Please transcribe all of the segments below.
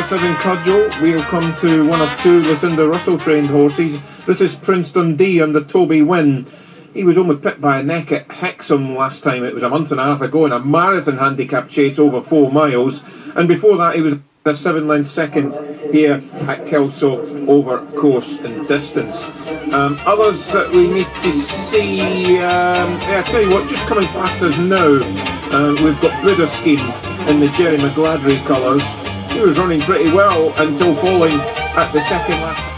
number 7 Cudgel. We'll come to one of 2 Lucinda Russell trained horses. This is Prince Dundee under Toby Wynn. He was only pipped by a neck at Hexham last time. It was a month and a half ago in a marathon handicap chase over 4 miles. And before that he was a 7-length second here at Kelso over course and distance. Others that we need to see, I tell you what, just coming past us now, we've got Buddha Scheme in the Jerry McGladrey colours. He was running pretty well until falling at the second last.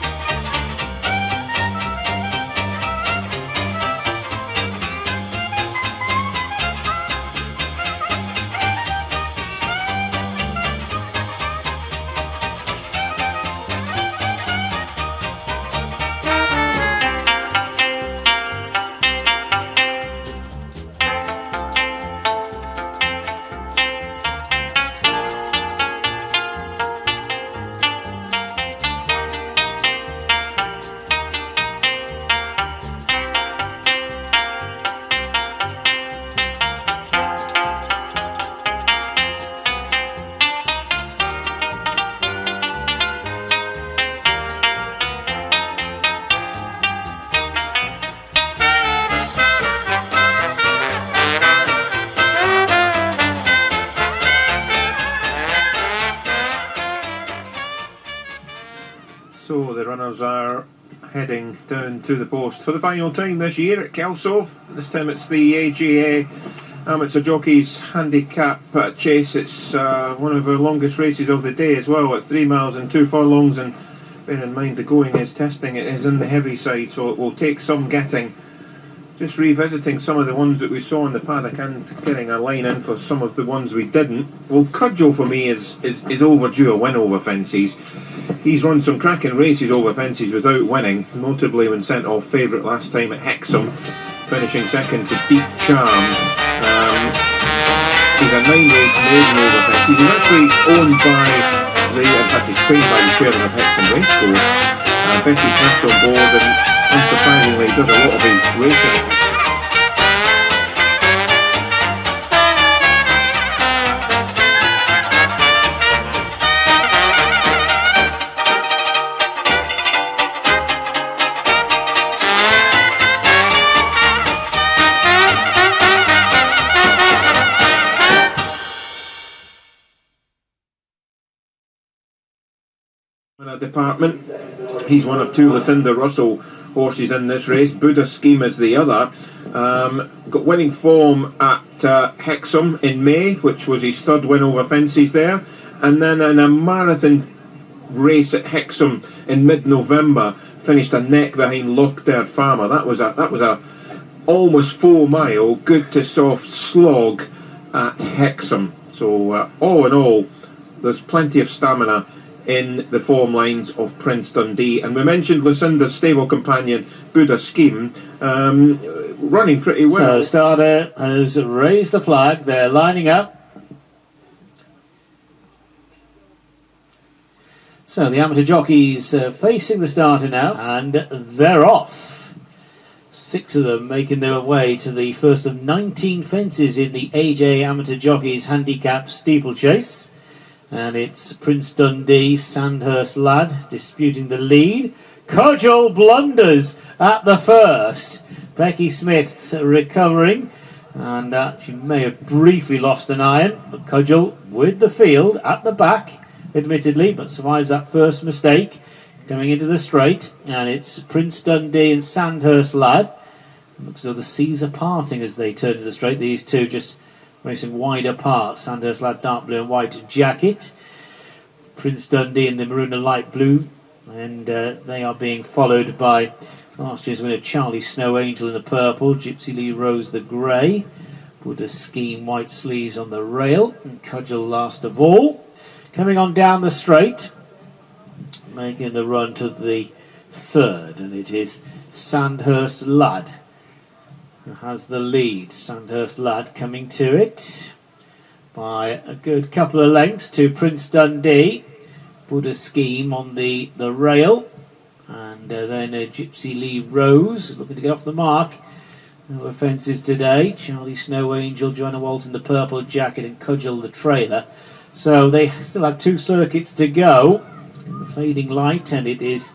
So the runners are heading down to the post for the final time this year at Kelso. This time it's the AGA Amateur Jockeys Handicap Chase. It's one of our longest races of the day as well, at 3 miles and 2 furlongs, and bear in mind the going is testing, it is in the heavy side, so it will take some getting. Just revisiting some of the ones that we saw in the paddock and getting a line in for some of the ones we didn't. Well, Cudgel for me is overdue a win over fences. He's run some cracking races over fences without winning, notably when sent off favourite last time at Hexham, finishing second to Deep Charm. He's a 9-race maiden over fences. He's actually owned by in fact he's trained by the chairman of Hexham Racecourse. Betty Smith's on board and unsurprisingly does a lot of his racing. Department. He's one of 2 Lucinda Russell horses in this race. Buddha Scheme is the other. Got winning form at Hexham in May, which was his 3rd win over fences there, and then in a marathon race at Hexham in mid-November finished a neck behind Lockdale Farmer. That was a almost 4 mile good to soft slog at Hexham. So all in all, there's plenty of stamina in the form lines of Prince Dundee. And we mentioned Lucinda's stable companion Buddha Scheme, running pretty well. So starter has raised the flag, they're lining up. So the amateur jockeys facing the starter now, and they're off. 6 of them making their way to the first of 19 fences in the AJ Amateur Jockeys Handicap Steeplechase. And it's Prince Dundee, Sandhurst Lad, disputing the lead. Cudgel blunders at the first. Becky Smith recovering, and she may have briefly lost an iron, but Cudgel with the field at the back, admittedly, but survives that first mistake coming into the straight. And it's Prince Dundee and Sandhurst Lad. Looks as though the seas are parting as they turn to the straight. These two just racing wide apart. Sandhurst Lad dark blue and white jacket, Prince Dundee in the maroon and light blue, and they are being followed by last year's winner Charlie Snow Angel in the purple, Gypsy Lee Rose the grey, Buddha Scheme white sleeves on the rail, and Cudgel last of all. Coming on down the straight, making the run to the 3rd, and it is Sandhurst Lad who has the lead. Sandhurst Lad coming to it by a good couple of lengths to Prince Dundee. Buddha Scheme on the rail, and then Gypsy Lee Rose looking to get off the mark. No offences today. Charlie Snow Angel, Joanna Walton the purple jacket, and Cudgel the trailer. So they still have 2 circuits to go in the fading light, and it is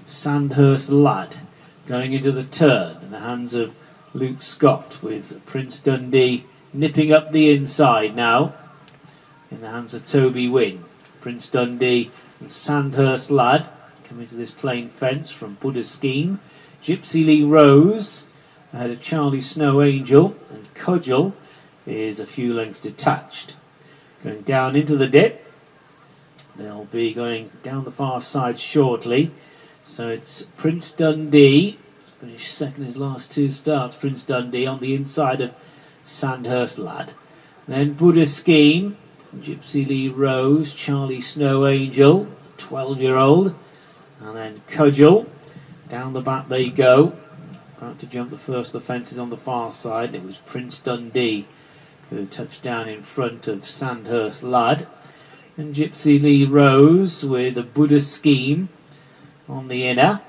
Sandhurst Lad going into the turn in the hands of Luke Scott, with Prince Dundee nipping up the inside now in the hands of Toby Wynn. Prince Dundee and Sandhurst Lad coming to this plain fence from Buddha Scheme. Gypsy Lee Rose ahead of Charlie Snow Angel, and Cudgel is a few lengths detached. Going down into the dip. They'll be going down the far side shortly. So it's Prince Dundee, finished second in his last 2 starts. Prince Dundee on the inside of Sandhurst Lad. Then Buddha Scheme, Gypsy Lee Rose, Charlie Snow Angel, 12-year-old. And then Cudgel. Down the back they go. About to jump the first of the fences on the far side. It was Prince Dundee who touched down in front of Sandhurst Lad. And Gypsy Lee Rose with a Buddha Scheme on the inner.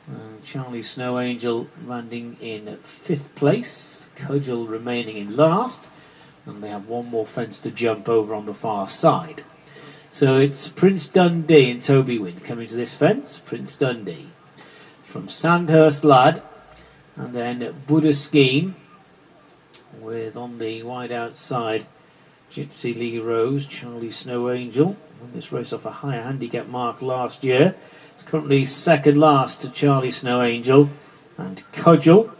And Charlie Snow Angel landing in 5th place. Cudgel remaining in last. And they have 1 more fence to jump over on the far side. So it's Prince Dundee and Toby Wynn coming to this fence. Prince Dundee from Sandhurst Lad. And then Buddha Scheme with on the wide outside Gypsy Lee Rose, Charlie Snow Angel. Won this race off a higher handicap mark last year. It's currently second last to Charlie Snow Angel. And Cudgel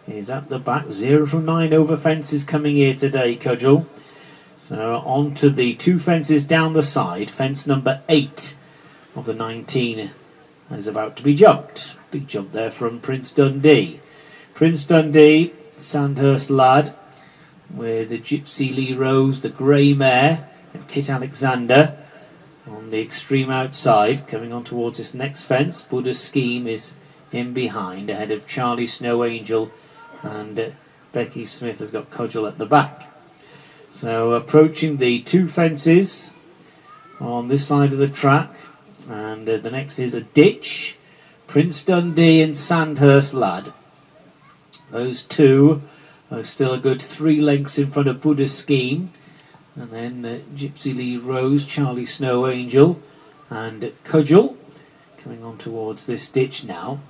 is at the back. 0 from 9 over fences coming here today, Cudgel. So on to the 2 fences down the side. Fence number 8 of the 19 is about to be jumped. Big jump there from Prince Dundee. Prince Dundee, Sandhurst Lad, with the Gypsy Lee Rose, the grey mare, and Kit Alexander on the extreme outside. Coming on towards this next fence, Buddha Scheme is in behind, ahead of Charlie Snow Angel, and Becky Smith has got Cudgel at the back. So approaching the 2 fences on this side of the track, and the next is a ditch. Prince Dundee and Sandhurst Lad. Those 2 are still a good 3 lengths in front of Buddha Scheme. And then Gypsy Lee Rose, Charlie Snow Angel, and Cudgel coming on towards this ditch now.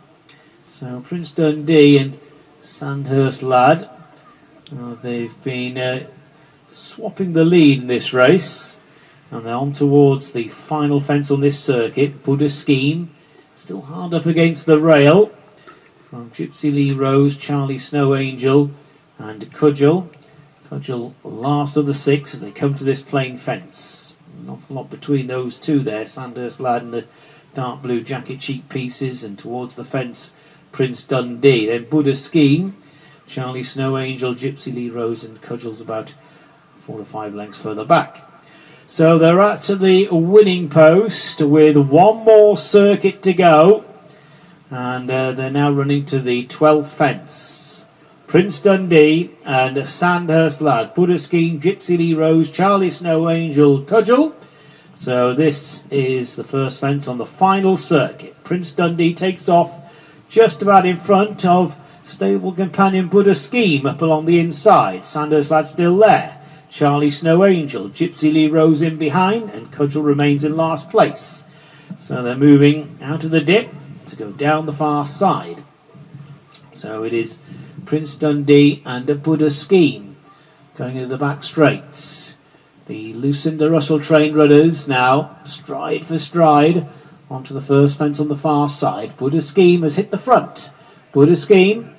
So Prince Dundee and Sandhurst Lad, they've been swapping the lead in this race. And they're on towards the final fence on this circuit. Buddha Scheme still hard up against the rail from Gypsy Lee Rose, Charlie Snow Angel, and Cudgel. Cudgel last of the 6 as they come to this plain fence. Not a lot between those 2 there. Sandhurst Lad and the dark blue jacket cheek pieces, and towards the fence Prince Dundee. Then Buddha Scheme, Charlie Snow Angel, Gypsy Lee Rose, and Cudgel's about 4 or 5 lengths further back. So they're at the winning post with 1 more circuit to go. And they're now running to the 12th fence. Prince Dundee and Sandhurst Lad. Buddha Scheme, Gypsy Lee Rose, Charlie Snow Angel, Cudgel. So this is the first fence on the final circuit. Prince Dundee takes off just about in front of stable companion Buddha Scheme up along the inside. Sandhurst Lad still there. Charlie Snow Angel, Gypsy Lee Rose in behind, and Cudgel remains in last place. So they're moving out of the dip to go down the far side. So it is Prince Dundee and a Buddha Scheme going into the back straight. The Lucinda Russell train runners now, stride for stride, onto the first fence on the far side. Buddha Scheme has hit the front. Buddha Scheme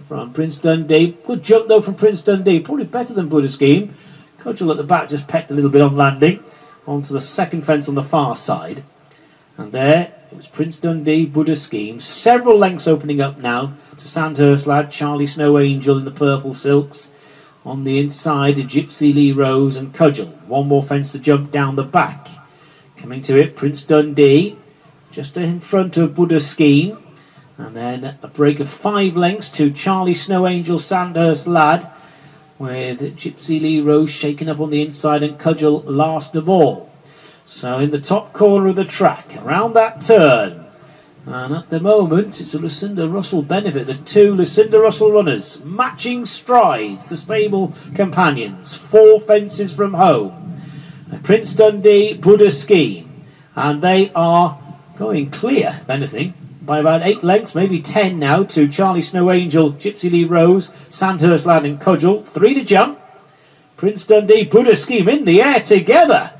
from Prince Dundee. Good jump though from Prince Dundee, probably better than Buddha Scheme. Cudgel at the back just pecked a little bit on landing. Onto the second fence on the far side. And there it was Prince Dundee, Buddha Scheme. Several lengths opening up now to Sandhurst Lad, Charlie Snow Angel in the purple silks. On the inside, Gypsy Lee Rose and Cudgel. 1 more fence to jump down the back. Coming to it, Prince Dundee, just in front of Buddha Scheme. And then a break of 5 lengths to Charlie Snow Angel, Sandhurst Lad, with Gypsy Lee Rose shaking up on the inside and Cudgel last of all. So in the top corner of the track, around that turn. And at the moment, it's a Lucinda Russell benefit. The 2 Lucinda Russell runners, matching strides, the stable companions. 4 fences from home. Prince Dundee, Buddha Scheme. And they are going clear, if anything, by about 8 lengths, maybe 10 now, to Charlie Snow Angel, Gypsy Lee Rose, Sandhurst Lad and Cudgel. 3 to jump. Prince Dundee, Buddha Scheme in the air together.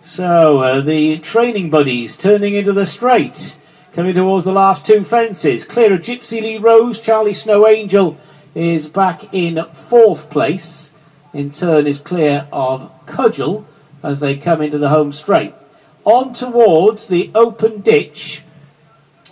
So the training buddies turning into the straight, coming towards the last 2 fences. Clear of Gypsy Lee Rose. Charlie Snow Angel is back in 4th place. In turn is clear of Cudgel as they come into the home straight. On towards the open ditch.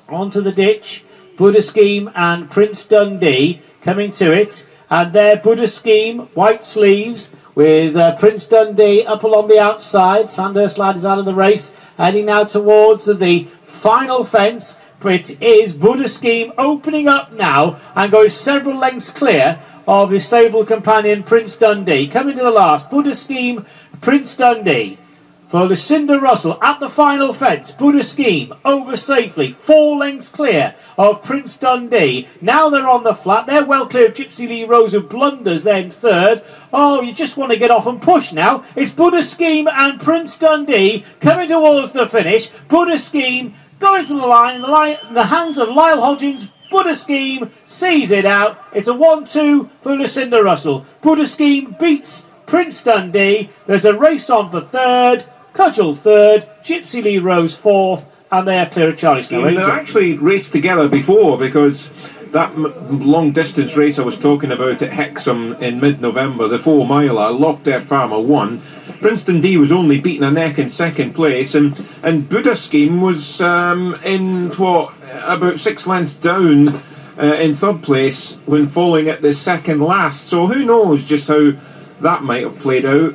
Onto the ditch. Buddha Scheme and Prince Dundee coming to it. And there Buddha Scheme, white sleeves, with Prince Dundee up along the outside. Sandhurst Lad is out of the race, heading now towards the final fence. It is Buddha Scheme opening up now and going several lengths clear of his stable companion Prince Dundee. Coming to the last, Buddha Scheme, Prince Dundee. For Lucinda Russell at the final fence, Buddha Scheme over safely, 4 lengths clear of Prince Dundee. Now they're on the flat, they're well clear of Gypsy Lee Rose, who blunders then 3rd. Oh, you just want to get off and push now. It's Buddha Scheme and Prince Dundee coming towards the finish. Buddha Scheme going to the line, in the hands of Lyle Hodgins. Buddha Scheme sees it out. It's a 1-2 for Lucinda Russell. Buddha Scheme beats Prince Dundee. There's a race on for 3rd. Cudgel 3rd, Gypsy Lee Rose 4th, and they are clear of Charlie Snow Angel. They actually raced together before, because that long distance race I was talking about at Hexham in mid-November, the 4 miler, Lockdead Farmer won. Prince Dundee was only beaten a neck in 2nd place, and Buddha Scheme was in about 6 lengths down in 3rd place when falling at the 2nd last. So who knows just how that might have played out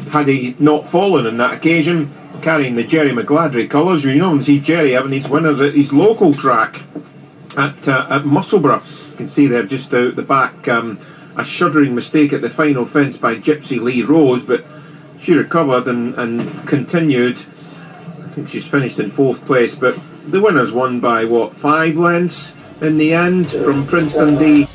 had he not fallen on that occasion, carrying the Jerry McGladrey colours. You know, see Jerry having his winners at his local track at Musselburgh. You can see there just out the back a shuddering mistake at the final fence by Gypsy Lee Rose, but she recovered and continued. I think she's finished in 4th place, but the winners won by 5 lengths in the end from Prince Dundee.